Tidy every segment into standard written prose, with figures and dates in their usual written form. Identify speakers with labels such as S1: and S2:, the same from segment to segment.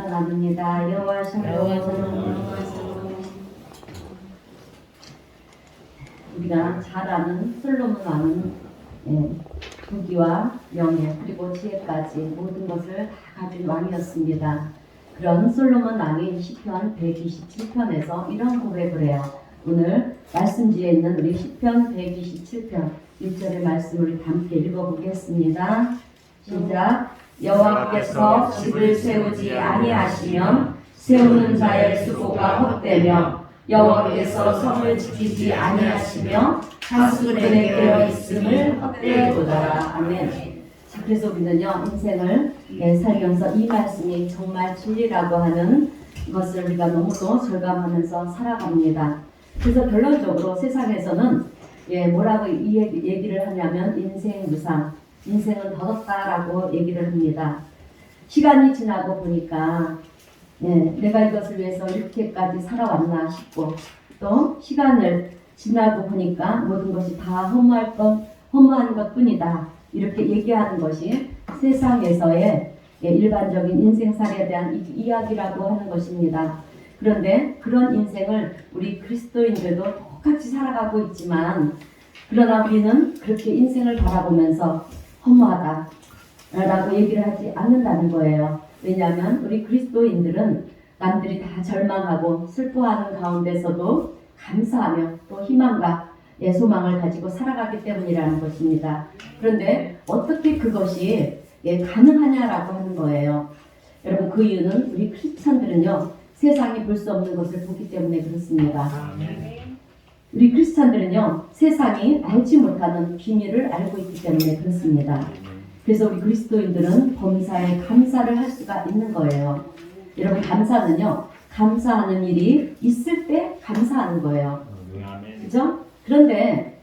S1: 나눕니다. 여호와 샬롬. 우리가 잘 아는 솔로몬 왕은 부귀와 명예 그리고 지혜까지 모든 것을 다 가진 왕이었습니다. 그런 솔로몬 왕이 시편 127편에서 이런 고백을 해요. 오늘 말씀지에 있는 우리 시편 127편 1절의 말씀을 우리 함께 읽어보겠습니다. 시작. 여호와께서 집을 세우지 아니하시면 세우는 자의 수고가 헛되며 여호와께서 성을 지키지 아니하시며 다수들에 깨어 있음을 헛되도다. 아멘. 자, 그래서 우리는요 인생을 살면서 이 말씀이 정말 진리라고 하는 것을 우리가 너무도 절감하면서 살아갑니다. 그래서 결론적으로 세상에서는 뭐라고 이 얘기를 하냐면 인생 무상, 인생은 더럽다라고 얘기를 합니다. 시간이 지나고 보니까 내가 이것을 위해서 이렇게까지 살아왔나 싶고, 또 시간을 지나고 보니까 모든 것이 다 허무한 것뿐이다 이렇게 얘기하는 것이 세상에서의 일반적인 인생살이에 대한 이야기라고 하는 것입니다. 그런데 그런 인생을 우리 그리스도인들도 똑같이 살아가고 있지만, 그러나 우리는 그렇게 인생을 바라보면서 허무하다 라고 얘기를 하지 않는다는 거예요. 왜냐하면 우리 그리스도인들은 남들이 다 절망하고 슬퍼하는 가운데서도 감사하며 또 희망과 소망을 가지고 살아가기 때문이라는 것입니다. 그런데 어떻게 그것이 가능하냐라고 하는 거예요. 여러분, 그 이유는 우리 크리스찬들은요 세상이 볼 수 없는 것을 보기 때문에 그렇습니다. 우리 크리스찬들은요 세상이 알지 못하는 비밀을 알고 있기 때문에 그렇습니다. 그래서 우리 그리스도인들은 범사에 감사를 할 수가 있는 거예요. 여러분, 감사는요 감사하는 일이 있을 때 감사하는 거예요. 그죠? 그런데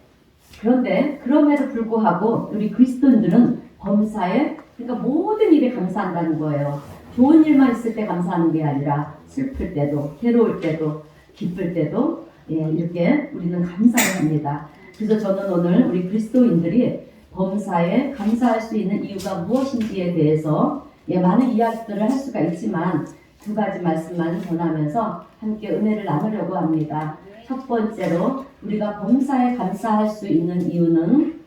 S1: 그럼에도 불구하고 우리 그리스도인들은 범사에, 그러니까 모든 일에 감사한다는 거예요. 좋은 일만 있을 때 감사하는 게 아니라 슬플 때도, 괴로울 때도, 기쁠 때도 이렇게 우리는 감사를 합니다. 그래서 저는 오늘 우리 그리스도인들이 범사에 감사할 수 있는 이유가 무엇인지에 대해서 많은 이야기들을 할 수가 있지만 두 가지 말씀만 전하면서 함께 은혜를 나누려고 합니다. 첫 번째로 우리가 범사에 감사할 수 있는 이유는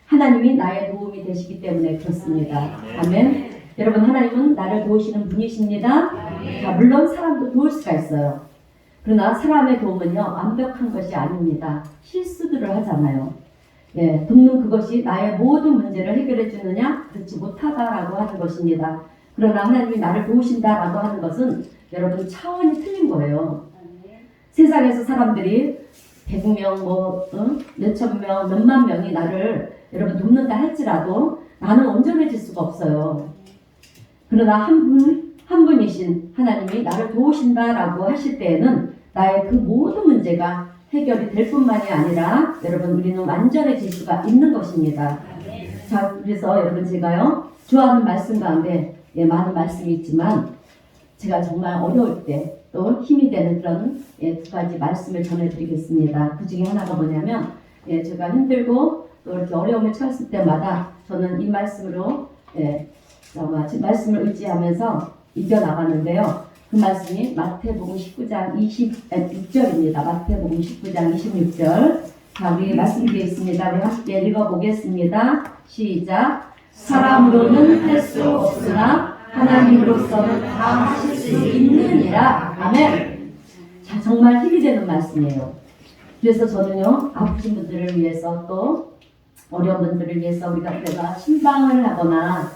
S1: 하나님이 나의 도움이 되시기 때문에 그렇습니다. 아멘. 여러분, 하나님은 나를 도우시는 분이십니다. 자, 물론 사람도 도울 수가 있어요. 그러나 사람의 도움은요 완벽한 것이 아닙니다. 실수들을 하잖아요. 돕는 그것이 나의 모든 문제를 해결해 주느냐? 그렇지 못하다라고 하는 것입니다. 그러나 하나님이 나를 도우신다라고 하는 것은 여러분 차원이 틀린 거예요. 세상에서 사람들이 100명, 몇천 명, 몇만 명이 나를 여러분 돕는다 할지라도 나는 온전해질 수가 없어요. 그러나 한 분이신 하나님이 나를 도우신다라고 하실 때에는 나의 그 모든 문제가 해결이 될 뿐만이 아니라 여러분 우리는 완전해질 수가 있는 것입니다. 자, 그래서 여러분 제가요 좋아하는 말씀 가운데 많은 말씀이 있지만 제가 정말 어려울 때 또 힘이 되는 그런 두 가지 말씀을 전해드리겠습니다. 그 중에 하나가 뭐냐면 제가 힘들고 또 이렇게 어려움을 처했을 때마다 저는 이 말씀으로 말씀을 의지하면서 이겨나가는데요. 그 말씀이 마태복음 19장 26절입니다. 마태복음 19장 26절. 자, 우리 말씀되어 있습니다. 우리 함께 읽어보겠습니다. 시작. 사람으로는 할 수 없으나 하나님으로서는 다 하실 수 있느니라. 아멘. 자, 정말 힘이 되는 말씀이에요. 그래서 저는요 아프신 분들을 위해서 또 어려운 분들을 위해서 내가 신방을 하거나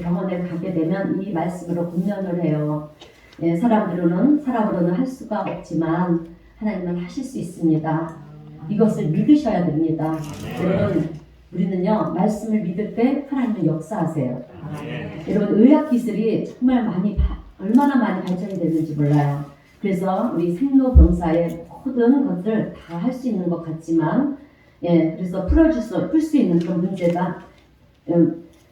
S1: 병원에 가게 되면 이 말씀으로 권면을 해요. 사람으로는 할 수가 없지만 하나님은 하실 수 있습니다. 이것을 믿으셔야 됩니다. 여러분, 우리는요 말씀을 믿을 때 하나님은 역사하세요. 여러분, 의학기술이 정말 얼마나 많이 발전이 됐는지 몰라요. 그래서 우리 생로병사의 모든 것을 다 할 수 있는 것 같지만 그래서 풀 수 있는 그런 문제가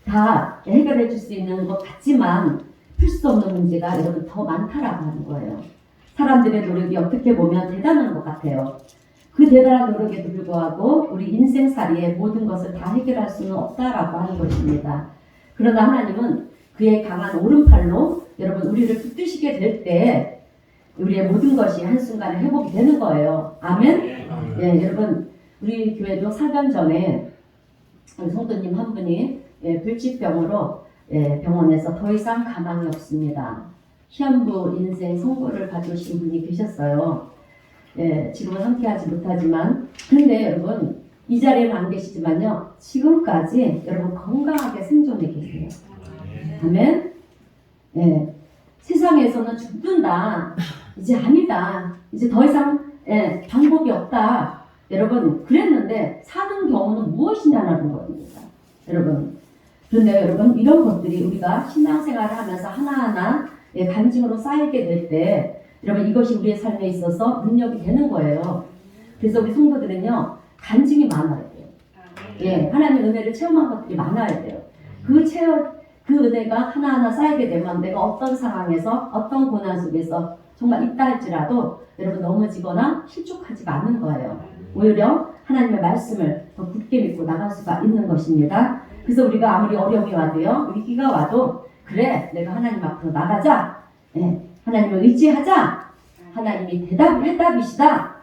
S1: 다 해결해 줄 수 있는 것 같지만 풀 수 없는 문제가 여러분 더 많다라고 하는 거예요. 사람들의 노력이 어떻게 보면 대단한 것 같아요. 그 대단한 노력에도 불구하고 우리 인생살이의 모든 것을 다 해결할 수는 없다라고 하는 것입니다. 그러나 하나님은 그의 강한 오른팔로 여러분 우리를 붙드시게 될 때 우리의 모든 것이 한순간에 회복이 되는 거예요. 아멘? 예, 여러분 우리 교회도 4년 전에 우리 성도님 한 분이 불치병으로 병원에서 더 이상 가망이 없습니다. 시한부 인생 선고를 받으신 분이 계셨어요. 지금은 함께하지 못하지만 근데 여러분 이 자리에는 안 계시지만요 지금까지 여러분 건강하게 생존해 계세요. 아멘. 세상에서는 죽는다 이제 아니다 이제 더 이상 방법이 없다 여러분 그랬는데 사는 경우는 무엇이냐는 겁니다. 여러분 그런데 여러분 이런 것들이 우리가 신앙생활을 하면서 하나하나 간증으로 쌓이게 될 때 여러분 이것이 우리의 삶에 있어서 능력이 되는 거예요. 그래서 우리 성도들은요 간증이 많아야 돼요. 하나님의 은혜를 체험한 것들이 많아야 돼요. 그 은혜가 하나하나 쌓이게 되면 내가 어떤 상황에서 어떤 고난 속에서 정말 있다 할지라도 여러분 넘어지거나 실족하지가 않는 거예요. 오히려 하나님의 말씀을 더 굳게 믿고 나갈 수가 있는 것입니다. 그래서 우리가 아무리 어려움이 와도요 위기가 와도 그래 내가 하나님 앞으로 나가자 하나님을 의지하자 하나님이 해답이시다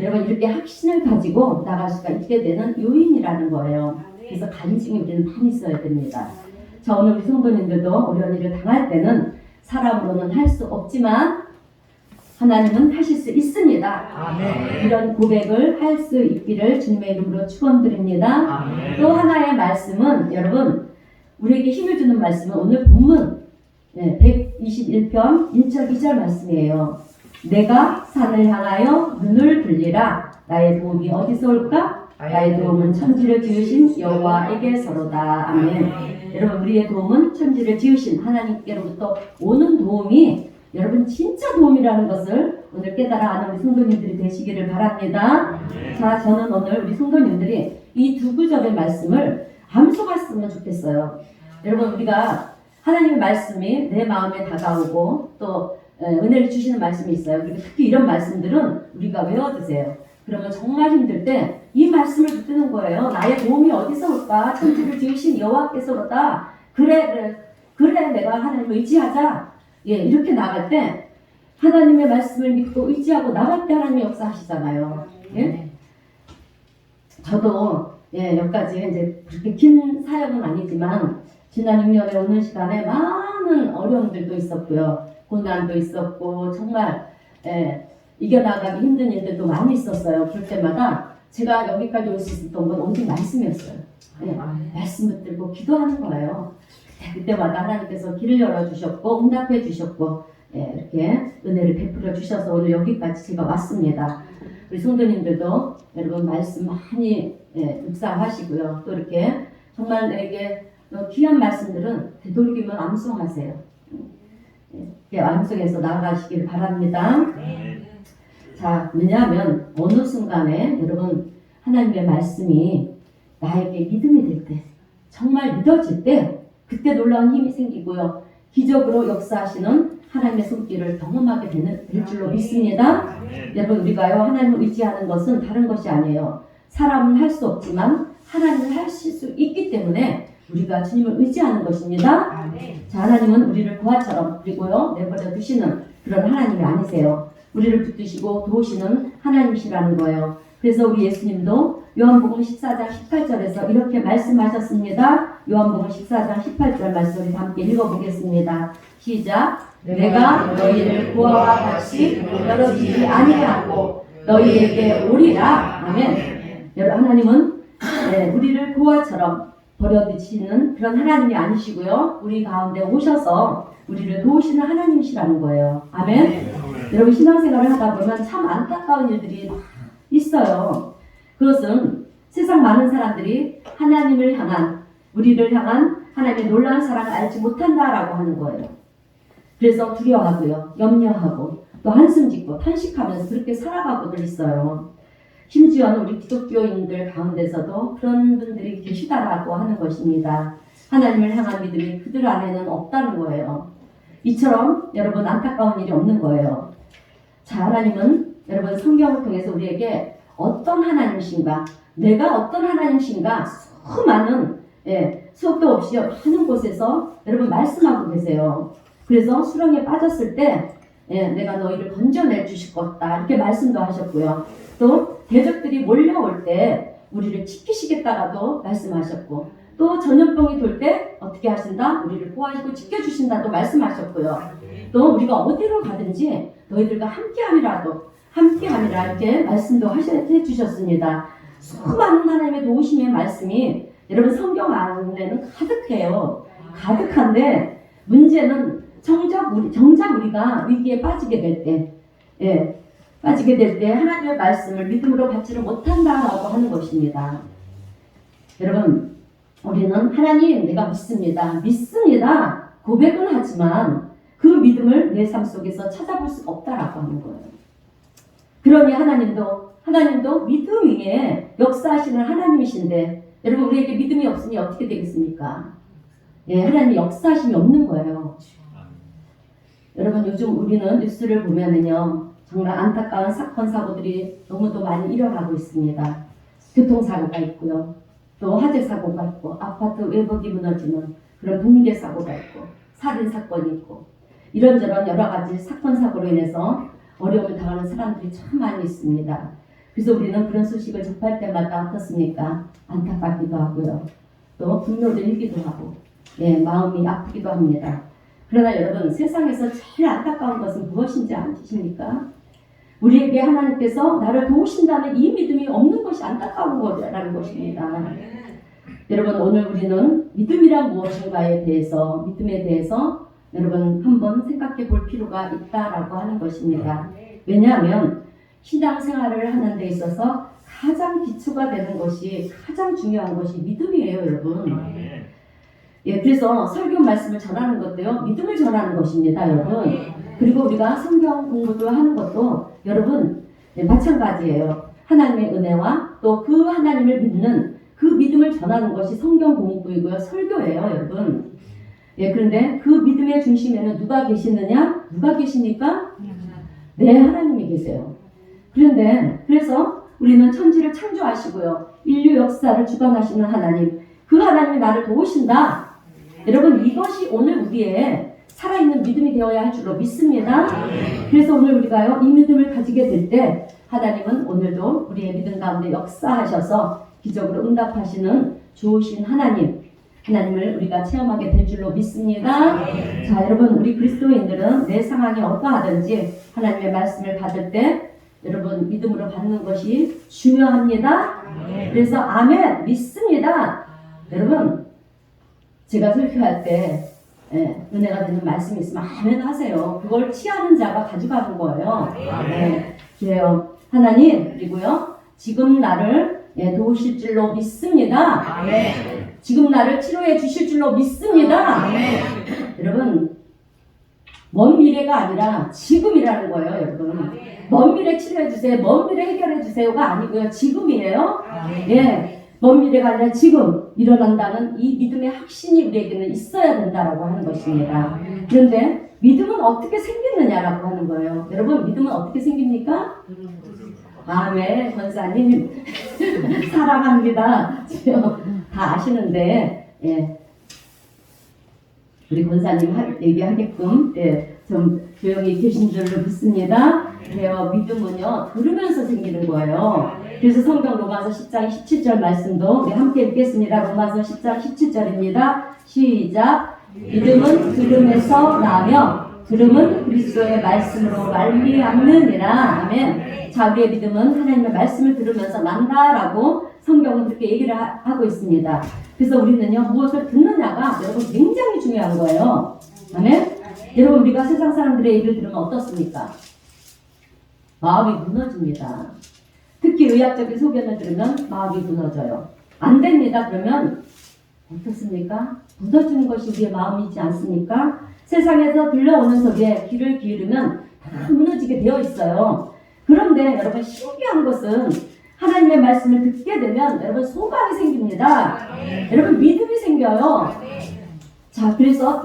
S1: 여러분 이렇게 확신을 가지고 나갈 수가 있게 되는 요인이라는 거예요. 그래서 간증이 우리는 많이 있어야 됩니다. 자 오늘 우리 성도님들도 어려운 일을 당할 때는 사람으로는 할 수 없지만 하나님은 하실 수 있습니다. 아멘. 이런 고백을 할 수 있기를 주님의 이름으로 축원드립니다. 또 하나의 말씀은 여러분 우리에게 힘을 주는 말씀은 오늘 본문 121편 1절 2절 말씀이에요. 내가 산을 향하여 눈을 들리라 나의 도움이 어디서 올까? 나의 도움은 천지를 지으신 여호와에게서로다. 아멘. 여러분 우리의 도움은 천지를 지으신 하나님께로부터 오는 도움이 여러분 진짜 도움이라는 것을 오늘 깨달아 아는 우리 성도님들이 되시기를 바랍니다. 자 저는 오늘 우리 성도님들이 이 두 구절의 말씀을 암송했으면 좋겠어요. 여러분 우리가 하나님의 말씀이 내 마음에 다가오고 또 은혜를 주시는 말씀이 있어요. 그리고 특히 이런 말씀들은 우리가 외워두세요. 그러면 정말 힘들 때 이 말씀을 붙드는 거예요. 나의 도움이 어디서 올까? 천지를 지으신 여호와께서로다. 그래 내가 하나님을 의지하자. 이렇게 나갈 때 하나님의 말씀을 믿고 의지하고 나갈 때 하나님의 역사하시잖아요. 저도 여기까지 이제 그렇게 긴 사역은 아니지만 지난 6년에 오는 시간에 많은 어려움들도 있었고요. 고난도 있었고 정말 이겨나가기 힘든 일들도 많이 있었어요. 그럴 때마다 제가 여기까지 올 수 있었던 건 오직 말씀이었어요. 말씀 붙들고 기도하는 거예요. 그때마다 하나님께서 길을 열어주셨고 응답해 주셨고 이렇게 은혜를 베풀어 주셔서 오늘 여기까지 제가 왔습니다. 우리 성도님들도 여러분 말씀 많이 묵상하시고요. 또 이렇게 정말 내게 귀한 말씀들은 되도록이면 암송하세요. 암송해서 나아가시길 바랍니다. 자, 왜냐하면 어느 순간에 여러분 하나님의 말씀이 나에게 믿음이 될 때, 정말 믿어질 때 그때 놀라운 힘이 생기고요. 기적으로 역사하시는 하나님의 손길을 경험하게 될 줄로 믿습니다. 여러분 우리가요 하나님을 의지하는 것은 다른 것이 아니에요. 사람은 할 수 없지만 하나님은 하실 수 있기 때문에 우리가 주님을 의지하는 것입니다. 자, 하나님은 우리를 부하처럼 그리고요 내버려 두시는 그런 하나님이 아니세요. 우리를 붙드시고 도우시는 하나님이시라는 거예요. 그래서 우리 예수님도 요한복음 14장 18절에서 이렇게 말씀하셨습니다. 요한복음 14장 18절 말씀 우리 함께 읽어보겠습니다. 시작. 내가 너희를 고아와 같이 떨어지지 아니하고 너희에게 오리라. 아멘. 여러분 하나님은 우리를 고아처럼 버려두시는 그런 하나님이 아니시고요. 우리 가운데 오셔서 우리를 도우시는 하나님이시라는 거예요. 아멘. 여러분 신앙생활을 하다 보면 참 안타까운 일들이 있어요. 그것은 세상 많은 사람들이 하나님을 향한 우리를 향한 하나님의 놀라운 사랑을 알지 못한다라고 하는 거예요. 그래서 두려워하고요. 염려하고 또 한숨 짓고 탄식하면서 그렇게 살아가고들 있어요. 심지어는 우리 기독교인들 가운데서도 그런 분들이 계시다라고 하는 것입니다. 하나님을 향한 믿음이 그들 안에는 없다는 거예요. 이처럼 여러분 안타까운 일이 없는 거예요. 자, 하나님은 여러분 성경을 통해서 우리에게 어떤 하나님이신가, 내가 어떤 하나님이신가 수많은 수업도 없이 많은 곳에서 여러분 말씀하고 계세요. 그래서 수렁에 빠졌을 때 내가 너희를 건져내 주실 것다 이렇게 말씀도 하셨고요. 또 대적들이 몰려올 때 우리를 지키시겠다라도 말씀하셨고, 또 전염병이 돌 때 어떻게 하신다? 우리를 보호하시고 지켜주신다도 말씀하셨고요. 또 우리가 어디로 가든지 너희들과 함께함이라 이렇게 말씀도 해주셨습니다. 수많은 하나님의 도우심의 말씀이 여러분 성경 안에는 가득해요. 가득한데 문제는 정작 우리가 위기에 빠지게 될 때, 하나님의 말씀을 믿음으로 받지를 못한다라고 하는 것입니다. 여러분, 우리는 하나님 내가 믿습니다 고백은 하지만 그 믿음을 내 삶 속에서 찾아볼 수가 없다라고 하는 거예요. 그러니 하나님도 믿음 위에 역사하시는 하나님이신데, 여러분 우리에게 믿음이 없으니 어떻게 되겠습니까? 하나님이 역사하심이 없는 거예요. 여러분, 요즘 우리는 뉴스를 보면은요, 정말 안타까운 사건 사고들이 너무도 많이 일어나고 있습니다. 교통사고가 있고요, 또 화재 사고가 있고, 아파트 외벽이 무너지는 그런 붕괴 사고가 있고, 살인 사건이 있고, 이런저런 여러 가지 사건 사고로 인해서 어려움을 당하는 사람들이 참 많이 있습니다. 그래서 우리는 그런 소식을 접할 때마다 어떻습니까? 안타깝기도 하고요, 또 분노를 일기도 하고, 마음이 아프기도 합니다. 그러나 여러분, 세상에서 제일 안타까운 것은 무엇인지 아십니까? 우리에게 하나님께서 나를 도우신다는 이 믿음이 없는 것이 안타까운 거라는 것입니다. 여러분, 오늘 우리는 믿음이란 무엇인가에 대해서, 믿음에 대해서 여러분 한번 생각해 볼 필요가 있다라고 하는 것입니다. 왜냐하면 신앙생활을 하는 데 있어서 가장 기초가 되는 것이, 가장 중요한 것이 믿음이에요, 여러분. 그래서 설교 말씀을 전하는 것도요, 믿음을 전하는 것입니다, 여러분. 그리고 우리가 성경 공부도 하는 것도 여러분 마찬가지예요. 하나님의 은혜와 또 그 하나님을 믿는 그 믿음을 전하는 것이 성경 공부이고요, 설교예요, 여러분. 그런데 그 믿음의 중심에는 누가 계시느냐? 누가 계십니까? 하나님이 계세요. 그래서 우리는 천지를 창조하시고요, 인류 역사를 주관하시는 하나님, 그 하나님이 나를 도우신다. 여러분, 이것이 오늘 우리의 살아있는 믿음이 되어야 할 줄로 믿습니다. 그래서 오늘 우리가요, 이 믿음을 가지게 될 때 하나님은 오늘도 우리의 믿음 가운데 역사하셔서 기적으로 응답하시는 좋으신 하나님을 우리가 체험하게 될 줄로 믿습니다. 자, 여러분, 우리 그리스도인들은 내 상황이 어떠하든지 하나님의 말씀을 받을 때 여러분 믿음으로 받는 것이 중요합니다. 그래서 아멘, 믿습니다. 여러분, 제가 설교할 때 은혜가 되는 말씀이 있으면 아멘 하세요. 그걸 취하는 자가 가져가는 거예요. 그래요. 하나님, 그리고요, 지금 나를 도우실 줄로 믿습니다. 지금 나를 치료해 주실 줄로 믿습니다. 여러분, 먼 미래가 아니라 지금이라는 거예요, 여러분. 먼 미래 치료해 주세요, 먼 미래 해결해 주세요가 아니고요, 지금이에요. 먼 미래가 아니라 지금 일어난다는 이 믿음의 확신이 우리에게는 있어야 된다라고 하는 것입니다. 그런데 믿음은 어떻게 생기느냐라고 하는 거예요. 여러분, 믿음은 어떻게 생깁니까? 아멘, 권사님 사랑합니다. 다 아시는데, 우리 권사님 얘기하게끔 좀 조용히 계신 줄로 믿습니다. 그래요. 믿음은요, 들으면서 생기는 거예요. 그래서 성경 로마서 10장 17절 말씀도 우리 함께 읽겠습니다. 로마서 10장 17절입니다. 시작. 믿음은 들음에서 나며 들음은 그리스도의 말씀으로 말미암느니라. 아멘. 자, 우리의 믿음은 하나님의 말씀을 들으면서 난다라고 성경은 그렇게 얘기를 하고 있습니다. 그래서 우리는요, 무엇을 듣느냐가 여러분 굉장히 중요한 거예요. 아멘. 여러분, 우리가 세상 사람들의 얘기를 들으면 어떻습니까? 마음이 무너집니다. 특히 의학적인 소견을 들으면 마음이 무너져요. 안 됩니다. 그러면 어떻습니까? 무너지는 것이 우리의 마음이지 않습니까? 세상에서 들려오는 소리에 귀를 기울이면 다 무너지게 되어 있어요. 그런데 여러분, 신기한 것은 하나님의 말씀을 듣게 되면 여러분 소망이 생깁니다. 여러분, 믿음이 생겨요. 자, 그래서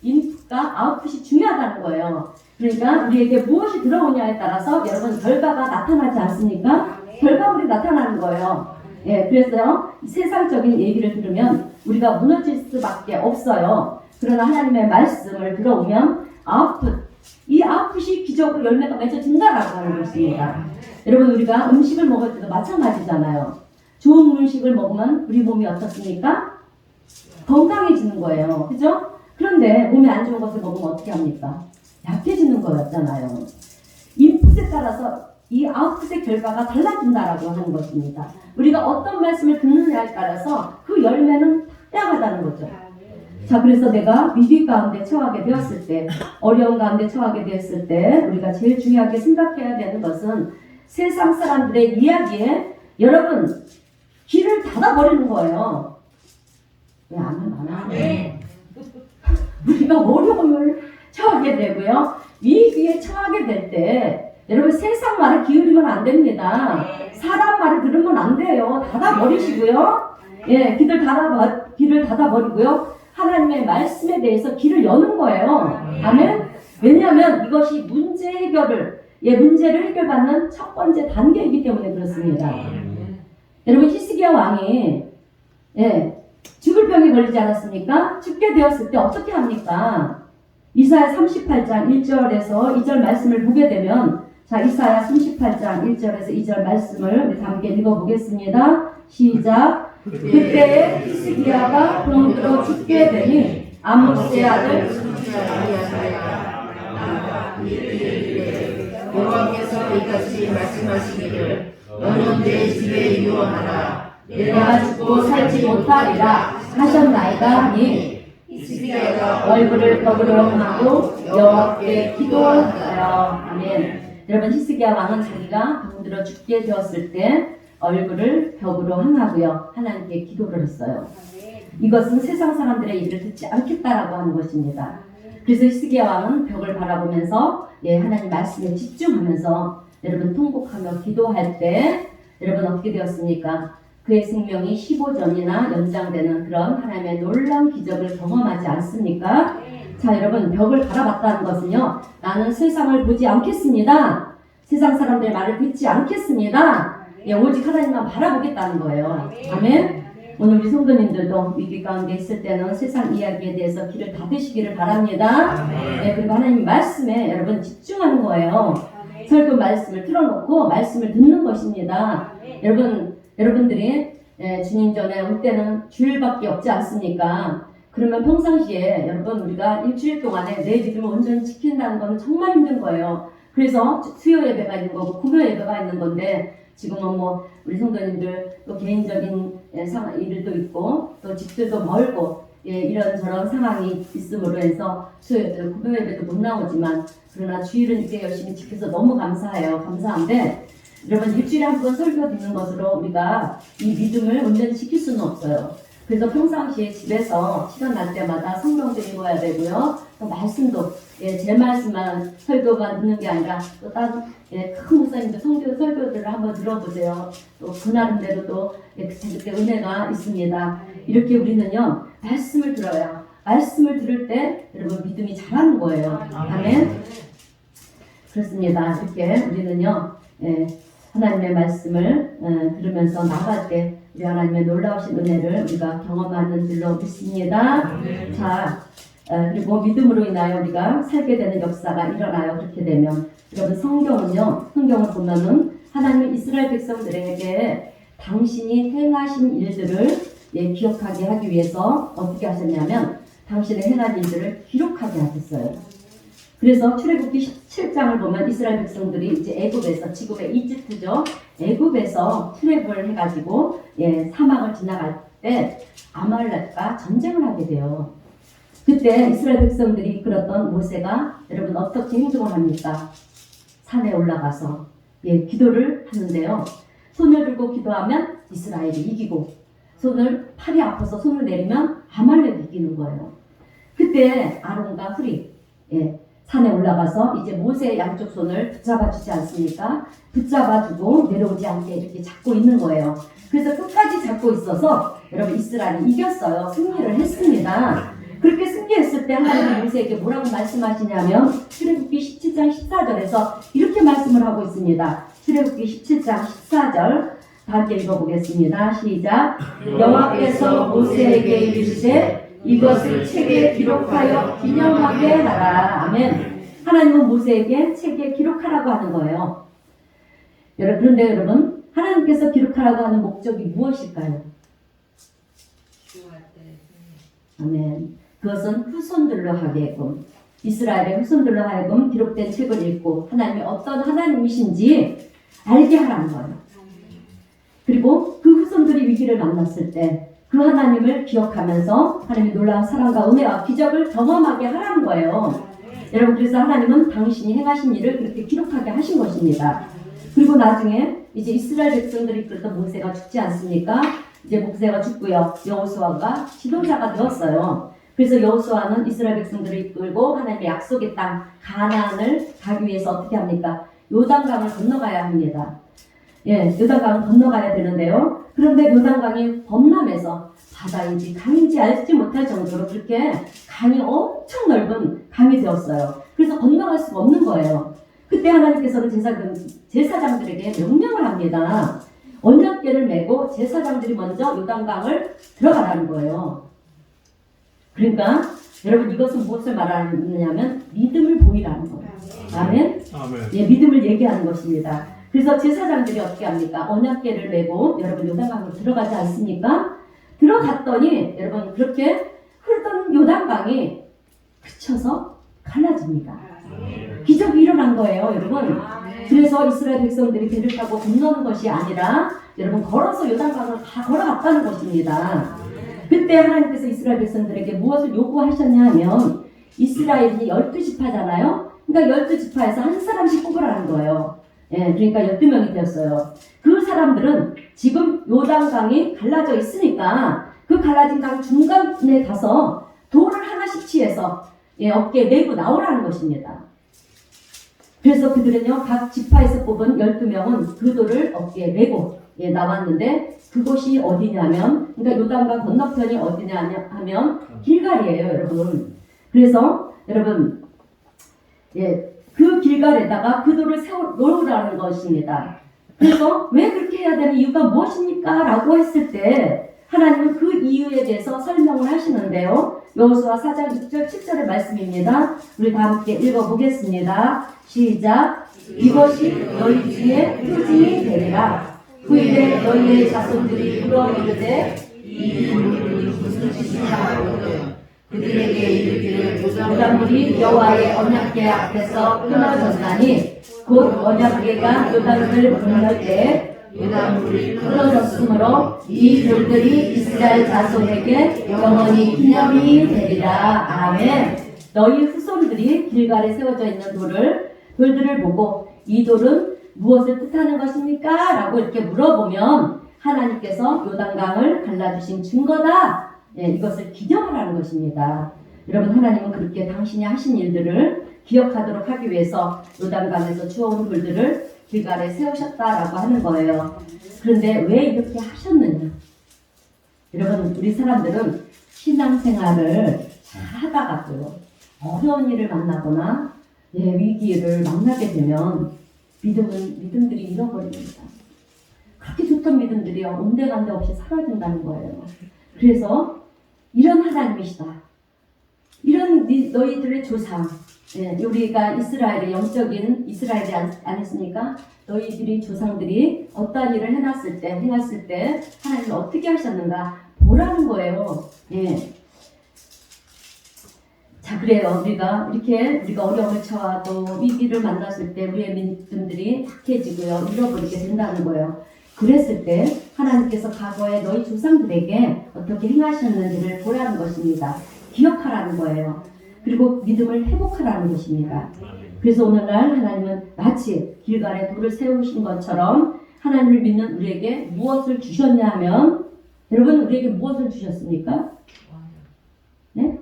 S1: 인풋과 아웃풋이 중요하다는 거예요. 그러니까 우리에게 무엇이 들어오냐에 따라서 여러분 결과가 나타나지 않습니까? 결과물이 나타나는 거예요. 그래서 세상적인 얘기를 들으면 우리가 무너질 수밖에 없어요. 그러나 하나님의 말씀을 들어오면 이 아웃풋이 기적으로 열매가 맺어진다라고 하는 것입니다. 여러분, 우리가 음식을 먹을 때도 마찬가지잖아요. 좋은 음식을 먹으면 우리 몸이 어떻습니까? 건강해지는 거예요. 그죠? 그런데 몸에 안 좋은 것을 먹으면 어떻게 합니까? 약해지는 거였잖아요. 인풋에 따라서 이 아웃풋의 결과가 달라진다라고 하는 것입니다. 우리가 어떤 말씀을 듣느냐에 따라서 그 열매는 다양하다는 거죠. 자, 그래서 내가 위기 가운데 처하게 되었을 때, 어려운 가운데 처하게 되었을 때 우리가 제일 중요하게 생각해야 되는 것은 세상 사람들의 이야기에 여러분 귀를 닫아버리는 거예요. 왜 아멘 안 하네? 우리가 어려움을 처하게 되고요, 위기에 처하게 될 때 여러분 세상 말을 기울이면 안 됩니다. 사람 말을 들으면 안 돼요. 닫아버리시고요. 예, 귀를 닫아버리고요. 하나님의 말씀에 대해서 귀를 여는 거예요. 아멘? 왜냐하면 이것이 문제를 해결받는 첫 번째 단계이기 때문에 그렇습니다. 여러분, 히스기야 왕이 죽을 병에 걸리지 않았습니까? 죽게 되었을 때 어떻게 합니까? 이사야 38장 1절에서 2절 말씀을 보게 되면, 자, 이사야 38장 1절에서 2절 말씀을 우리 함께 읽어보겠습니다. 시작. 그때 히스기야가 병들어 죽게 되니 아모스의 아들
S2: 여호와께서 이같이 말씀하시기를 너는 내 집에 유언하라.
S1: 내가 죽고 살지 못하리라 하셨나이다 하니
S2: 히스기야가
S1: 얼굴을 벽으로 향하고 여호와께 기도하여. 아멘. 여러분, 히스기야 왕은 자기가 병들어 죽게 되었을 때 얼굴을 벽으로 향하고요, 하나님께 기도를 했어요. 이것은 세상 사람들의 일을 듣지 않겠다라고 하는 것입니다. 그래서 히스기야 왕은 벽을 바라보면서 하나님 말씀에 집중하면서 여러분 통곡하며 기도할 때 여러분 어떻게 되었습니까? 그의 생명이 15전이나 연장되는 그런 하나님의 놀라운 기적을 경험하지 않습니까? 자, 여러분, 벽을 바라봤다는 것은요, 나는 세상을 보지 않겠습니다. 세상 사람들의 말을 듣지 않겠습니다. 오직 하나님만 바라보겠다는 거예요. 아멘. 오늘 우리 성도님들도 위기 가운데 있을 때는 세상 이야기에 대해서 귀를 닫으시기를 바랍니다. 그리고 하나님 말씀에 여러분 집중하는 거예요. 설교 말씀을 틀어놓고 말씀을 듣는 것입니다. 여러분들이 주님 전에 올 때는 주일밖에 없지 않습니까? 그러면 평상시에 여러분 우리가 일주일 동안에 내 믿음을 온전히 지킨다는 건 정말 힘든 거예요. 그래서 수요 예배가 있는 거고 금요 예배가 있는 건데, 지금은 우리 성도님들 또 개인적인 일도 있고 또 집들도 멀고 이런저런 상황이 있음으로 해서 수요 예배, 금요 예배도 못 나오지만, 그러나 주일은 이제 열심히 지켜서 너무 감사해요. 감사한데 여러분, 일주일에 한 번 설교 듣는 것으로 우리가 이 믿음을 온전히 지킬 수는 없어요. 그래서 평상시에 집에서 시간 날 때마다 성경도 읽어야 되고요, 또 말씀도 제 말씀만 설교만 듣는 게 아니라 또 다른 큰 목사님들 설교들을 한번 들어보세요. 또 그 나름대로 또 그때 은혜가 있습니다. 이렇게 우리는요 말씀을 들어요. 말씀을 들을 때 여러분 믿음이 자라는 거예요. 아멘. 그렇습니다. 이렇게 우리는요 하나님의 말씀을 들으면서 나갈 때 우리 하나님의 놀라우신 은혜를 우리가 경험하는 줄로 믿습니다. 자, 그리고 믿음으로 인하여 우리가 살게 되는 역사가 일어나요. 그렇게 되면 여러분, 성경을 보면은 하나님 이스라엘 백성들에게 당신이 행하신 일들을 기억하게 하기 위해서 어떻게 하셨냐면 당신의 행한 일들을 기록하게 하셨어요. 그래서 출애굽기 17장을 보면 이스라엘 백성들이 이제 애굽에서, 지금의 이집트죠, 애굽에서 출애굽을 해가지고 사막을 지나갈 때 아말렉과 전쟁을 하게 돼요. 그때 이스라엘 백성들이 이끌었던 모세가 여러분 어떻게 행동을 합니까? 산에 올라가서 기도를 하는데요. 손을 들고 기도하면 이스라엘이 이기고, 팔이 아파서 손을 내리면 아말렉이 이기는 거예요. 그때 아론과 훌이 산에 올라가서 이제 모세의 양쪽 손을 붙잡아 주지 않습니까? 붙잡아 주고 내려오지 않게 이렇게 잡고 있는 거예요. 그래서 끝까지 잡고 있어서 여러분 이스라엘이 이겼어요. 승리를 했습니다. 그렇게 승리했을 때 하나님이 모세에게 뭐라고 말씀하시냐면 출애굽기 17장 14절에서 이렇게 말씀을 하고 있습니다. 출애굽기 17장 14절 다 함께 읽어보겠습니다. 시작. 여호와께서 모세에게 이르시되 이것을 책에 기록하여 기념하게 하라. 아멘. 하나님은 모세에게 책에 기록하라고 하는 거예요. 그런데 여러분, 하나님께서 기록하라고 하는 목적이 무엇일까요? 아멘. 그것은 후손들로 하게끔, 이스라엘의 후손들로 하여금 기록된 책을 읽고 하나님이 어떤 하나님이신지 알게 하라는 거예요. 그리고 그 후손들이 위기를 만났을 때 그 하나님을 기억하면서 하나님의 놀라운 사랑과 은혜와 기적을 경험하게 하라는 거예요. 여러분, 그래서 하나님은 당신이 행하신 일을 그렇게 기록하게 하신 것입니다. 그리고 나중에 이제 이스라엘 백성들이 이끌던 모세가 죽지 않습니까? 이제 모세가 죽고요. 여호수아가 지도자가 되었어요. 그래서 여호수아는 이스라엘 백성들을 이끌고 하나님의 약속의 땅 가나안을 가기 위해서 어떻게 합니까? 요단강을 건너가야 합니다. 예, 요단강을 건너가야 되는데요. 그런데 요단강이 범람해서 바다인지 강인지 알지 못할 정도로 그렇게 강이 엄청 넓은 강이 되었어요. 그래서 건너갈 수가 없는 거예요. 그때 하나님께서는 제사장들에게 명령을 합니다. 언약궤를 메고 제사장들이 먼저 요단강을 들어가라는 거예요. 그러니까 여러분, 이것은 무엇을 말하느냐면 믿음을 보이라는 거예요. 아멘. 예, 믿음을 얘기하는 것입니다. 그래서 제사장들이 어떻게 합니까? 언약궤를 메고 여러분 요단강으로 들어가지 않습니까? 들어갔더니 여러분 그렇게 흐르던 요단강이 그쳐서 갈라집니다. 기적이 일어난 거예요, 여러분. 그래서 이스라엘 백성들이 배를 타고 건너는 것이 아니라 여러분 걸어서 요단강을 다 걸어갔다는 것입니다. 그때 하나님께서 이스라엘 백성들에게 무엇을 요구하셨냐 하면 이스라엘이 12지파잖아요. 그러니까 12지파에서 한 사람씩 뽑으라는 거예요. 예, 그러니까 12명이 되었어요. 그 사람들은 지금 요단강이 갈라져 있으니까 그 갈라진 강 중간에 가서 돌을 하나씩 취해서 어깨에 메고 나오라는 것입니다. 그래서 그들은요, 각 지파에서 뽑은 12명은 그 돌을 어깨에 메고 나왔는데 그곳이 어디냐면, 그러니까 요단강 건너편이 어디냐 하면 길갈이에요, 여러분. 그래서 여러분, 그 길갈에다가 그 돌을 세워 놓으라는 것입니다. 그래서 왜 그렇게 해야 되는 이유가 무엇입니까? 라고 했을 때 하나님은 그 이유에 대해서 설명을 하시는데요. 여호수아 4장 6절 7절의 말씀입니다. 우리 다 함께 읽어보겠습니다. 시작. 이것이 너희 중에 표징이 되리라. 후일에 너희의 자손들이 물어 이르되 이 물이 무슨 뜻이냐 하거든 그들에게 이르기를 요단물이 여호와의 언약궤 앞에서 끊어졌나니 곧 언약궤가 요단을 건널 때 요단물이 끊어졌으므로 이 돌들이 이스라엘 자손에게 영원히 기념이 되리라. 아멘. 너희 후손들이 길갈에 세워져 있는 돌들을 보고 이 돌은 무엇을 뜻하는 것입니까? 라고 이렇게 물어보면 하나님께서 요단강을 갈라주신 증거다. 이것을 기념하라는 것입니다. 여러분, 하나님은 그렇게 당신이 하신 일들을 기억하도록 하기 위해서 요단강에서 주워온 돌들을 길갈에 세우셨다라고 하는 거예요. 그런데 왜 이렇게 하셨느냐? 여러분, 우리 사람들은 신앙생활을 잘 하다가도요, 어려운 일을 만나거나 위기를 만나게 되면 믿음들이 잃어버립니다. 그렇게 좋던 믿음들이 온데간데 없이 사라진다는 거예요. 그래서 이런 하나님이시다. 이런 너희들의 조상, 우리가 이스라엘의 영적인 이스라엘이 아니었습니까? 너희들이 조상들이 어떠한 일을 행했을 때 하나님이 어떻게 하셨는가 보라는 거예요. 자, 그래요. 우리가 어려움을 처하고 위기를 만났을 때 우리의 믿음들이 약해지고요, 잃어버리게 된다는 거예요. 그랬을 때 하나님께서 과거에 너희 조상들에게 어떻게 행하셨는지를 보라는 것입니다. 기억하라는 거예요. 그리고 믿음을 회복하라는 것입니다. 그래서 오늘날 하나님은 마치 길갈에 돌을 세우신 것처럼 하나님을 믿는 우리에게 무엇을 주셨냐 하면, 여러분, 우리에게 무엇을 주셨습니까? 네?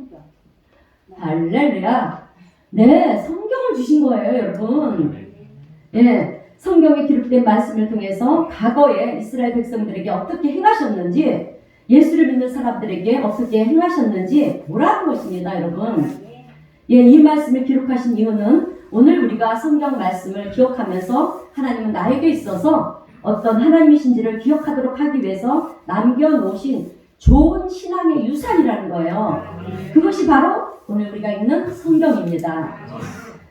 S1: 할렐루야. 네, 성경을 주신 거예요, 여러분. 성경에 기록된 말씀을 통해서 과거에 이스라엘 백성들에게 어떻게 행하셨는지, 예수를 믿는 사람들에게 어떻게 행하셨는지 보라는 것입니다, 여러분. 이 말씀을 기록하신 이유는 오늘 우리가 성경 말씀을 기억하면서 하나님은 나에게 있어서 어떤 하나님이신지를 기억하도록 하기 위해서 남겨놓으신 좋은 신앙의 유산이라는 거예요. 그것이 바로 오늘 우리가 읽는 성경입니다.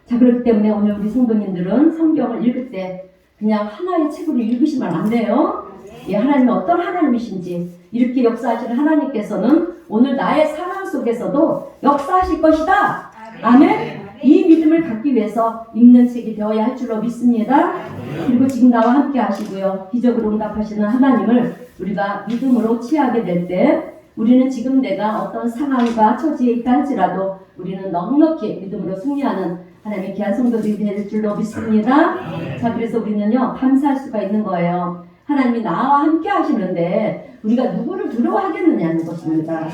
S1: 자, 그렇기 때문에 오늘 우리 성도님들은 성경을 읽을 때 그냥 하나의 책으로 읽으시면 안 돼요. 예, 하나님이 어떤 하나님이신지 이렇게 역사하시는 하나님께서는 오늘 나의 상황 속에서도 역사하실 것이다. 아멘. 이 믿음을 갖기 위해서 읽는 책이 되어야 할 줄로 믿습니다. 그리고 지금 나와 함께 하시고요. 기적으로 응답하시는 하나님을 우리가 믿음으로 취하게 될 때 우리는 지금 내가 어떤 상황과 처지에 있다 할지라도 우리는 넉넉히 믿음으로 승리하는 하나님의 귀한 성도들이 될 줄로 믿습니다. 자, 그래서 우리는요 감사할 수가 있는 거예요. 하나님이 나와 함께 하시는데 우리가 누구를 두려워하겠느냐는 것입니다.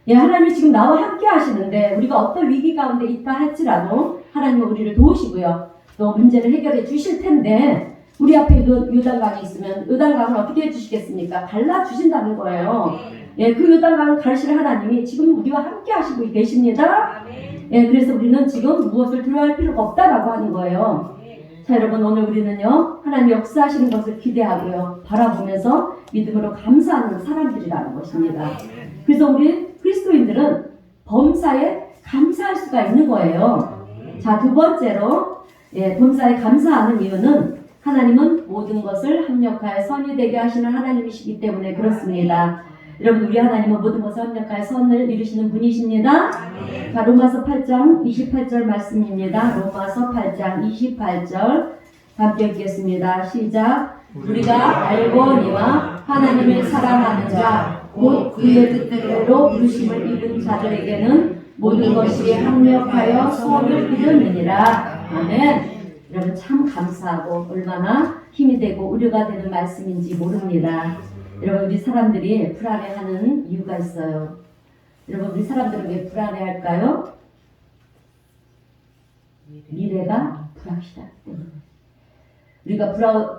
S1: 예, 하나님이 지금 나와 함께 하시는데 우리가 어떤 위기 가운데 있다 할지라도 하나님은 우리를 도우시고요. 또 문제를 해결해 주실 텐데 우리 앞에 요단강이 있으면 요단강을 어떻게 해주시겠습니까? 갈라주신다는 거예요. 예, 그 요단강을 가르칠 하나님이 지금 우리와 함께 하시고 계십니다. 예, 그래서 우리는 지금 무엇을 두려워할 필요가 없다라고 하는 거예요. 자, 여러분 오늘 우리는요 하나님 역사하시는 것을 기대하고요 바라보면서 믿음으로 감사하는 사람들이라는 것입니다. 그래서 우리 그리스도인들은 범사에 감사할 수가 있는 거예요. 자, 두 번째로 범사에 감사하는 이유는 하나님은 모든 것을 합력하여 선이 되게 하시는 하나님이시기 때문에 그렇습니다. 여러분 우리 하나님은 모든 것을 합력하여 선을 이루시는 분이십니다. 자, 로마서 8장 28절 말씀입니다. 로마서 8장 28절 함께 읽겠습니다. 시작. 우리가 알고니와 하나님을 사랑하는 자 곧 그의 뜻대로 부르심을 입은 자들에게는 모든 것이 합력하여 선을 이루느니라. 아멘. 여러분 참 감사하고 얼마나 힘이 되고 우려가 되는 말씀인지 모릅니다. 여러분 우리 사람들이 불안해하는 이유가 있어요. 여러분 우리 사람들은 왜 불안해할까요? 미래가 불확실하기 때문에. 우리가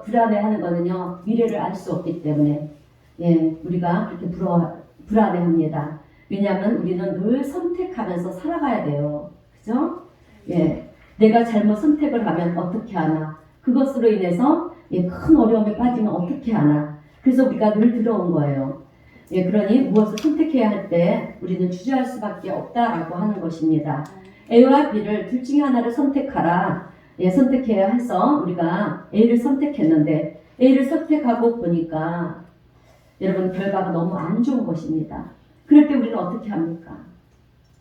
S1: 불안해하는 거는요 미래를 알 수 없기 때문에 예, 우리가 그렇게 불안해합니다. 왜냐하면 우리는 늘 선택하면서 살아가야 돼요. 그죠? 예, 내가 잘못 선택을 하면 어떻게 하나? 그것으로 인해서 큰 어려움에 빠지면 어떻게 하나? 그래서 우리가 늘 들어온 거예요. 예, 그러니 무엇을 선택해야 할 때 우리는 주저할 수밖에 없다라고 하는 것입니다. A와 B를 둘 중에 하나를 선택하라. 예, 선택해야 해서 우리가 A를 선택했는데 A를 선택하고 보니까 여러분 결과가 너무 안 좋은 것입니다. 그럴 때 우리는 어떻게 합니까?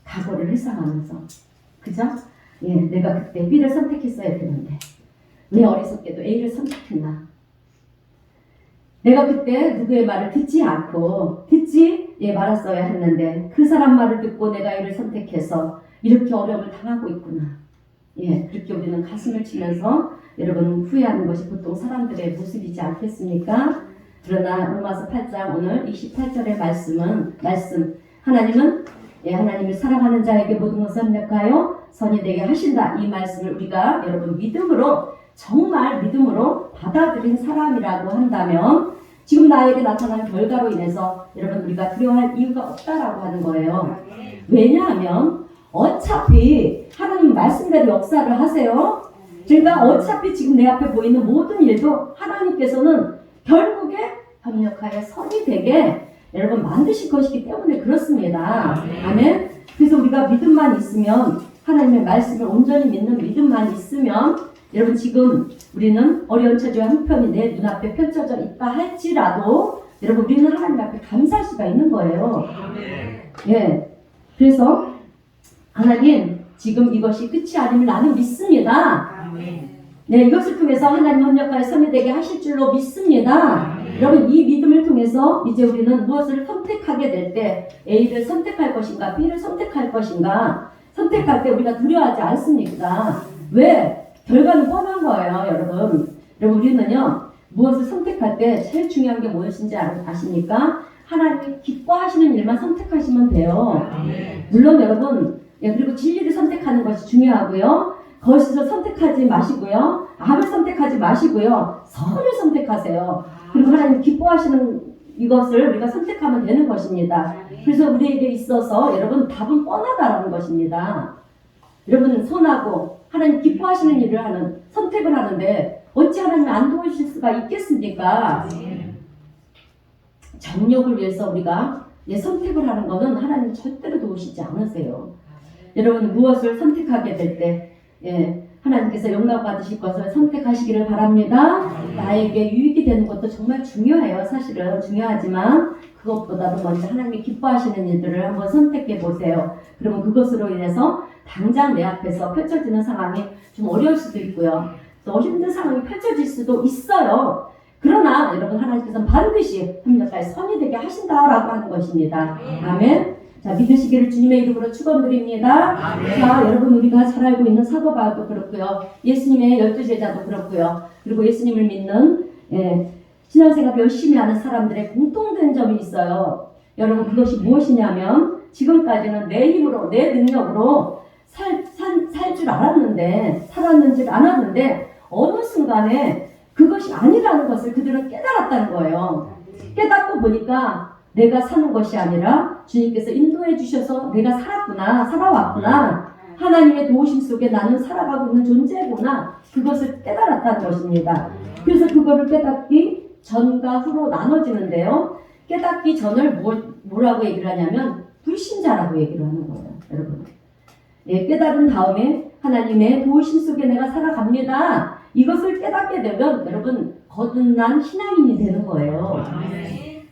S1: 각오를 회상하면서 그죠? 예, 내가 그때 B를 선택했어야 되는데 왜 어리석게도 A를 선택했나? 내가 그때 누구의 말을 듣지 말았어야 했는데 그 사람 말을 듣고 내가 A를 선택해서 이렇게 어려움을 당하고 있구나. 예, 그렇게 우리는 가슴을 치면서 여러분 후회하는 것이 보통 사람들의 모습이지 않겠습니까? 그러나 로마서 8장 오늘 28절의 말씀 하나님은 하나님을 사랑하는 자에게 모든 것을 합력하여 선이 되게 하신다. 이 말씀을 우리가 여러분 믿음으로 정말 믿음으로 받아들인 사람이라고 한다면 지금 나에게 나타난 결과로 인해서 여러분 우리가 두려워할 이유가 없다라고 하는 거예요. 왜냐하면 어차피 하나님 말씀대로 역사를 하세요. 그러니까 어차피 지금 내 앞에 보이는 모든 일도 하나님께서는 결국에 협력하여 선이 되게 여러분 만드실 것이기 때문에 그렇습니다. 아멘. 그래서 우리가 믿음만 있으면 하나님의 말씀을 온전히 믿는 믿음만 있으면 여러분 지금 우리는 어려운 처지와 형편이 내 눈앞에 펼쳐져 있다 할지라도 여러분 우리는 하나님 앞에 감사할 수가 있는 거예요. 예. 그래서 하나님 지금 이것이 끝이 아님을 나는 믿습니다. 네, 이것을 통해서 하나님 협력하여 선이 되게 하실 줄로 믿습니다. 여러분 이 믿음을 통해서 이제 우리는 무엇을 선택하게 될 때 A를 선택할 것인가 B를 선택할 것인가 선택할 때 우리가 두려워하지 않습니까? 왜? 결과는 뻔한 거예요. 여러분 우리는요 무엇을 선택할 때 제일 중요한 게 무엇인지 아십니까? 하나님이 기뻐하시는 일만 선택하시면 돼요. 물론 여러분 그리고 진리를 선택하는 것이 중요하고요. 거짓을 선택하지 마시고요. 악을 선택하지 마시고요. 선을 선택하세요. 그리고 하나님 기뻐하시는 이것을 우리가 선택하면 되는 것입니다. 그래서 우리에게 있어서 여러분 답은 뻔하다라는 것입니다. 여러분 선하고 하나님 기뻐하시는 일을 하는 선택을 하는데 어찌 하나님이 안 도우실 수가 있겠습니까? 정욕을 위해서 우리가 선택을 하는 거는 하나님 절대로 도우시지 않으세요. 여러분 무엇을 선택하게 될 때 하나님께서 영광 받으실 것을 선택하시기를 바랍니다. 나에게 유익이 되는 것도 정말 중요해요. 사실은 중요하지만 그것보다도 먼저 하나님이 기뻐하시는 일들을 한번 선택해 보세요. 그러면 그것으로 인해서 당장 내 앞에서 펼쳐지는 상황이 좀 어려울 수도 있고요. 또 힘든 상황이 펼쳐질 수도 있어요. 그러나 여러분 하나님께서는 반드시 협력하여 선이 되게 하신다라고 하는 것입니다. 아멘. 자, 믿으시기를 주님의 이름으로 축원드립니다. 자, 여러분 우리가 잘 알고 있는 사도 바울도 그렇고요. 예수님의 12제자도 그렇고요. 그리고 예수님을 믿는 신앙생활 열심히 하는 사람들의 공통된 점이 있어요. 여러분 그것이 무엇이냐면 지금까지는 내 힘으로 내 능력으로 살 줄 알았는데 살았는 줄 알았는데 어느 순간에 그것이 아니라는 것을 그들은 깨달았다는 거예요. 깨닫고 보니까 내가 사는 것이 아니라 주님께서 인도해 주셔서 내가 살아왔구나. 하나님의 도우심 속에 나는 살아가고 있는 존재구나. 그것을 깨달았다는 것입니다. 그래서 그거를 깨닫기 전과 후로 나눠지는데요. 깨닫기 전을 뭐라고 얘기를 하냐면 불신자라고 얘기를 하는 거예요. 여러분. 깨달은 다음에 하나님의 도우심 속에 내가 살아갑니다. 이것을 깨닫게 되면 여러분 거듭난 신앙인이 되는 거예요.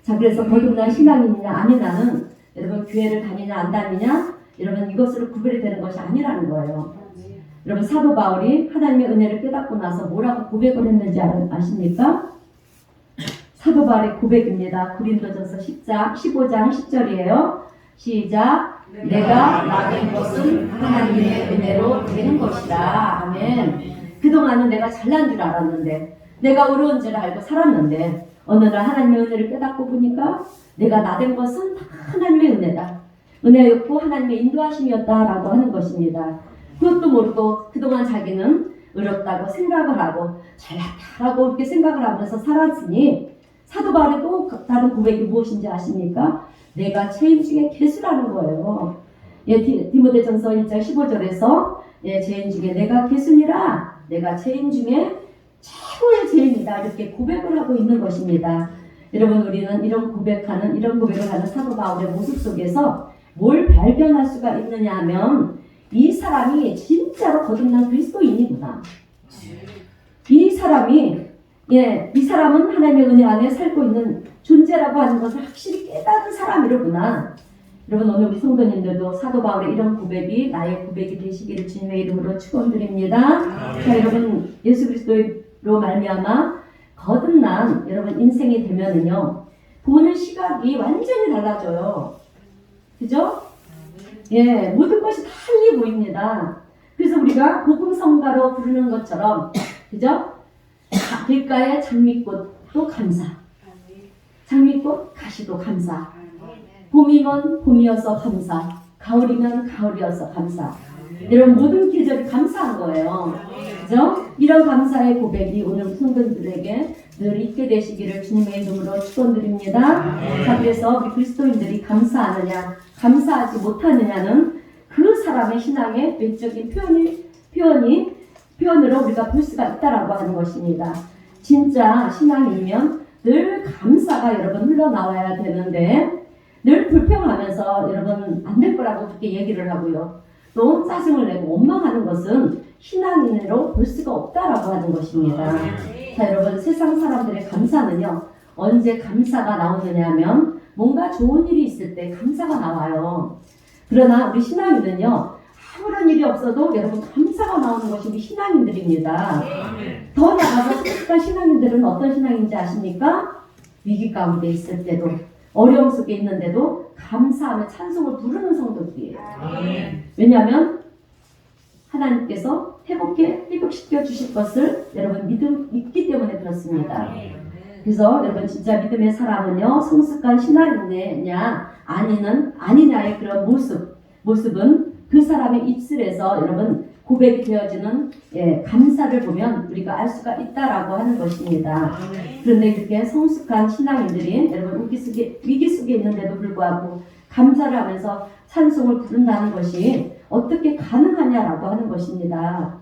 S1: 자, 그래서 거듭난 신앙인이냐 아니냐는 여러분 교회를 다니냐 안 다니냐 여러분 이것으로 구별이 되는 것이 아니라는 거예요. 여러분 사도 바울이 하나님의 은혜를 깨닫고 나서 뭐라고 고백을 했는지 아십니까? 사도 바울의 고백입니다. 고린도전서 15장 10절이에요. 시작. 내가 나된 것은 하나님의 은혜로 되는 것이다. 아멘. 그동안은 내가 잘난 줄 알았는데 내가 어려운 줄 알고 살았는데 어느 날 하나님의 은혜를 깨닫고 보니까 내가 나된 것은 다 하나님의 은혜다. 은혜였고 하나님의 인도하심이었다라고 하는 것입니다. 그것도 모르고 그동안 자기는 어렵다고 생각을 하고 잘났다라고 이렇게 생각을 하면서 살았으니 사도 바울의 또 다른 고백이 무엇인지 아십니까? 내가 죄인 중에 괴수라는 거예요. 디모데전서 1장 15절에서 죄인 중에 내가 괴수니라. 내가 죄인 중에 최고의 죄인이다. 이렇게 고백을 하고 있는 것입니다. 여러분 우리는 이런 고백을 하는 사도 바울의 모습 속에서 뭘 발견할 수가 있느냐 하면 이 사람이 진짜로 거듭난 그리스도인이구나. 이 사람은 하나님의 은혜 안에 살고 있는 존재라고 하는 것을 확실히 깨닫은 사람이로구나. 여러분 오늘 우리 성도님들도 사도 바울의 이런 고백이 나의 고백이 되시기를 주님의 이름으로 축원드립니다. 자, 여러분 예수 그리스도로 말미암아 거듭난 여러분 인생이 되면은요 보는 시각이 완전히 달라져요. 그죠? 모든 것이 달리 보입니다. 그래서 우리가 복음성가로 부르는 것처럼 그죠? 길가에 장미꽃도 감사, 장미꽃 가시도 감사, 봄이면 봄이어서 감사, 가을이면 가을이어서 감사. 이런 모든 계절이 감사한 거예요. 그죠? 이런 감사의 고백이 오늘 성도들에게 늘 있게 되시기를 주님의 이름으로 축원드립니다. 자, 그래서 우리 그리스도인들이 감사하느냐, 감사하지 못하느냐는 그 사람의 신앙의 외적인 표현으로 우리가 볼 수가 있다라고 하는 것입니다. 진짜 신앙이면 늘 감사가 여러분 흘러나와야 되는데 늘 불평하면서 여러분 안 될 거라고 그렇게 얘기를 하고요. 또 짜증을 내고 원망하는 것은 신앙인으로 볼 수가 없다라고 하는 것입니다. 자, 여러분 세상 사람들의 감사는요. 언제 감사가 나오느냐 하면 뭔가 좋은 일이 있을 때 감사가 나와요. 그러나 우리 신앙인은요. 아무런 일이 없어도 여러분 감사가 나오는 것이 우리 신앙인들입니다. 더 나아가서 솔직한 신앙인들은 어떤 신앙인지 아십니까? 위기 가운데 있을 때도 어려움 속에 있는데도 감사하며 찬송을 부르는 성도들이에요. 왜냐하면 하나님께서 회복시켜 주실 것을 여러분 믿기 때문에 그렇습니다. 그래서 여러분 진짜 믿음의 사람은요 성숙한 신앙이냐 아니냐의 그런 모습은 그 사람의 입술에서 여러분 고백이 되어지는 감사를 보면 우리가 알 수가 있다라고 하는 것입니다. 그런데 이렇게 성숙한 신앙인들이 여러분 위기 속에 있는데도 불구하고 감사를 하면서 찬송을 부른다는 것이 어떻게 가능하냐라고 하는 것입니다.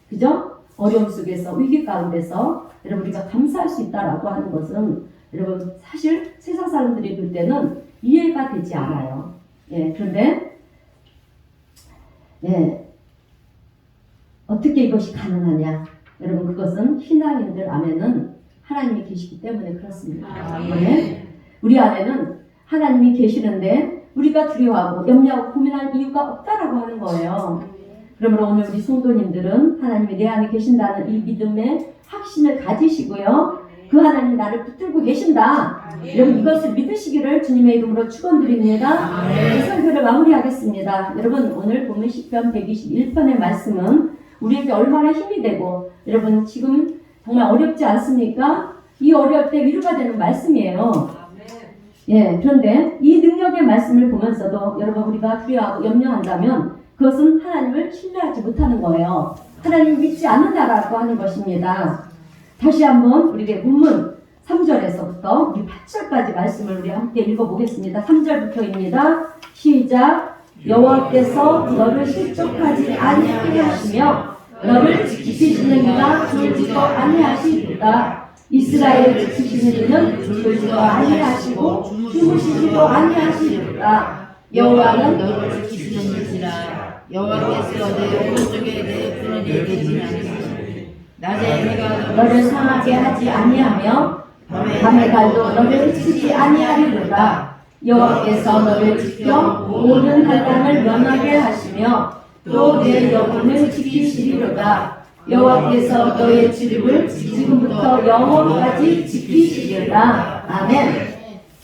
S1: 그죠? 어려움 속에서 위기 가운데서 여러분 우리가 감사할 수 있다라고 하는 것은 여러분 사실 세상 사람들이 볼 때는 이해가 되지 않아요. 예, 그런데 예, 어떻게 이것이 가능하냐? 여러분, 그것은 신앙인들 안에는 하나님이 계시기 때문에 그렇습니다. 네? 우리 안에는 하나님이 계시는데 우리가 두려워하고 염려하고 고민할 이유가 없다라고 하는 거예요. 그러므로 오늘 우리 성도님들은 하나님이 내 안에 계신다는 이 믿음의 확신을 가지시고요. 그 하나님이 나를 붙들고 계신다. 여러분, 이것을 믿으시기를 주님의 이름으로 축원드립니다. 설교를 마무리하겠습니다. 여러분, 오늘 보면 시편 121편의 말씀은 우리에게 얼마나 힘이 되고, 여러분 지금 정말 어렵지 않습니까? 이 어려울 때 위로가 되는 말씀이에요. 예, 그런데 이 능력의 말씀을 보면서도 여러분, 우리가 두려워하고 염려한다면 그것은 하나님을 신뢰하지 못하는 거예요. 하나님을 믿지 않는다라고 하는 것입니다. 다시 한번 우리의 본문 3절에서부터 우리 8절까지 말씀을 우리 함께 읽어보겠습니다. 3절부터입니다. 시작. 여호와께서 너를 실족하지 아니하게 하시며 너를 지키시는 이가 졸지도 아니하시리로다. 이스라엘 지키시는 이는 졸지도 아니하시고 주무시지도 아니하시리로다. 여호와는
S2: 너를 지키시는 이시라. 여호와께서 내 오른쪽에 내 편에 계시지 않으시니 낮에 해가
S1: 너를 상하게 하지 아니하며 밤의 달도 너를 치지 아니하리로다. 여호와께서 너를 지켜 모든 환난을 면하게 하시며 또 내 영혼을 지키시리로다. 여호와께서 너의 출입을 지금부터 영원까지 지키시리로다. 아멘.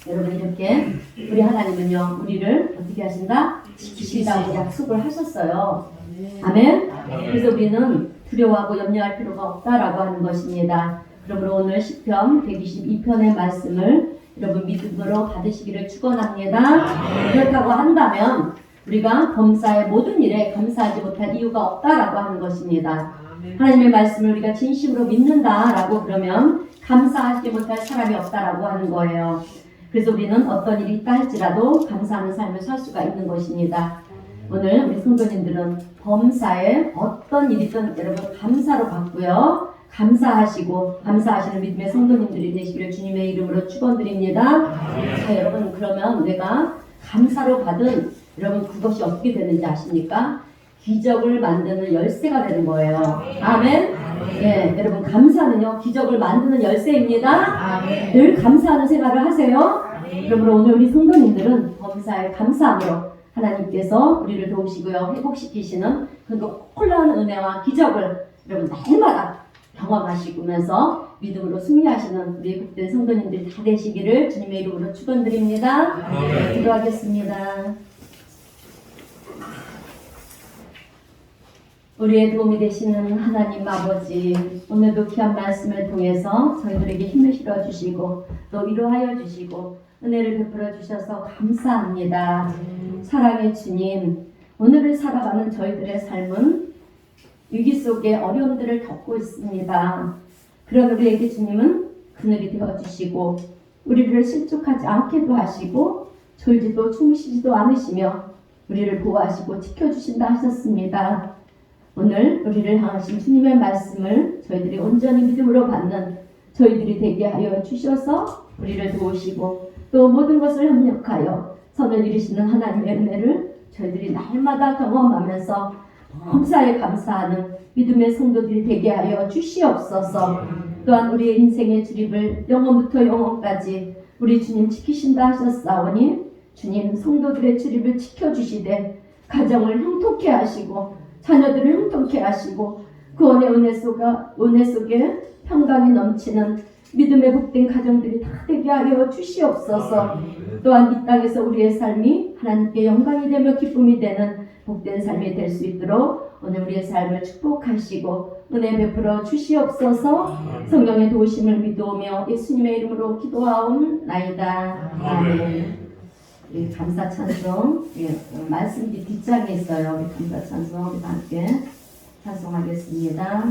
S1: 여러분, 이렇게 우리 하나님은요, 우리를 어떻게 하신다? 지키신다고 약속을 하셨어요. 아멘. 그래서 우리는 두려워하고 염려할 필요가 없다라고 하는 것입니다. 그러므로 오늘 시편 122편의 말씀을 여러분 믿음으로 받으시기를 축원합니다. 그렇다고 한다면 우리가 범사의 모든 일에 감사하지 못할 이유가 없다라고 하는 것입니다. 하나님의 말씀을 우리가 진심으로 믿는다라고 그러면 감사하지 못할 사람이 없다라고 하는 거예요. 그래서 우리는 어떤 일이 있다 할지라도 감사하는 삶을 살 수가 있는 것입니다. 오늘 우리 성도님들은 범사에 어떤 일이든 여러분 감사로 받고요. 감사하시는 믿음의 성도님들이 되시기를 주님의 이름으로 축원드립니다. 자, 여러분, 그러면 내가 감사로 받은 여러분 그것이 어떻게 되는지 아십니까? 기적을 만드는 열쇠가 되는 거예요. 아멘. 예, 여러분, 감사는요 기적을 만드는 열쇠입니다. 늘 감사하는 생활을 하세요. 그러므로 오늘 우리 성도님들은 범사에 감사함으로 하나님께서 우리를 도우시고요 회복시키시는 그 놀라운 은혜와 기적을 여러분 날마다 경험하시면서 믿음으로 승리하시는 우리 복된 성도님들이 다 되시기를 주님의 이름으로 축원드립니다. 기도하겠습니다. 우리의 도움이 되시는 하나님 아버지, 오늘도 귀한 말씀을 통해서 저희들에게 힘을 실어주시고 또 위로하여 주시고 은혜를 베풀어 주셔서 감사합니다. 사랑의 주님, 오늘을 살아가는 저희들의 삶은 위기 속에 어려움들을 겪고 있습니다. 그런 우리에게 주님은 그늘이 되어주시고 우리를 실족하지 않게도 하시고 졸지도 주무시지도 않으시며 우리를 보호하시고 지켜주신다 하셨습니다. 오늘 우리를 향하신 주님의 말씀을 저희들이 온전히 믿음으로 받는 저희들이 되게 하여 주셔서 우리를 도우시고 또 모든 것을 협력하여 선을 이루시는 하나님의 은혜를 저희들이 날마다 경험하면서 범사에 감사하는 믿음의 성도들이 되게 하여 주시옵소서. 또한 우리의 인생의 출입을 영원부터 영원까지 우리 주님 지키신다 하셨사오니 주님 성도들의 출입을 지켜주시되 가정을 형통케 하시고 자녀들을 형통케 하시고 구원의 은혜 속에 평강이 넘치는 믿음의 복된 가정들이 다 되게 하여 주시옵소서. 또한 이 땅에서 우리의 삶이 하나님께 영광이 되며 기쁨이 되는 복된 삶이 될 수 있도록 오늘 우리의 삶을 축복하시고 은혜 베풀어 주시옵소서. 성령의 도우심을 믿으며 예수님의 이름으로 기도하옵나이다. 아멘. 감사 찬송, 말씀 뒷장에 있어요. 감사 찬송 우리 함께 찬송하겠습니다.